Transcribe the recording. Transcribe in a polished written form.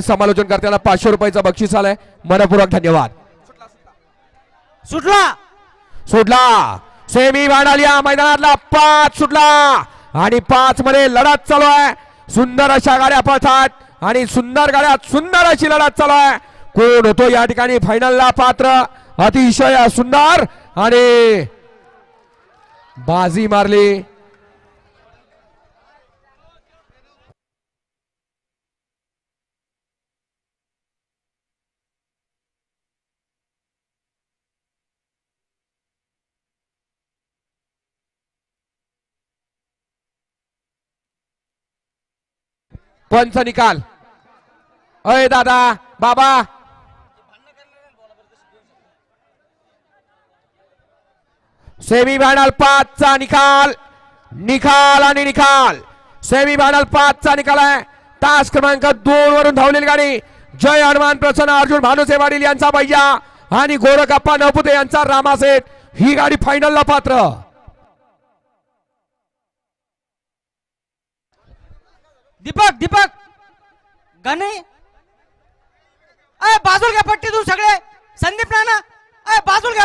समालोचन करताना 500 रुपयाचं बक्षीस आलंय. मनपूर्वक धन्यवाद. सुटला सुटला सेमी भांडालिया मैदानातला 5 सुटला आणि 5 मध्ये लढत चालू आहे. सुंदर अशा गाड्या पळतात आणि सुंदर गाड्यात सुंदर अशी लढत चालू आहे. कोण होतो या ठिकाणी फायनलला पात्र. अतिशय सुंदर आणि बाजी मारली. पंच निकाल. अय दादा बाबा सेमी फायनल 5 चा निकाल. निकाल आणि निकाल. सेमी फायनल 5 चा निकाल आहे. तास क्रमांक 2 वरून धावलेली गाडी जय हनुमान प्रसन्न अर्जुन भानुसे पाटील यांचा भैया आणि गोरखप्पा नवपुते यांचा रामासेठ ही गाडी फायनलला पात्र. दीपक दीपक गणे बाजूला घ्या पट्टीतून सगळे. संदीप नाना बाजूला घ्या.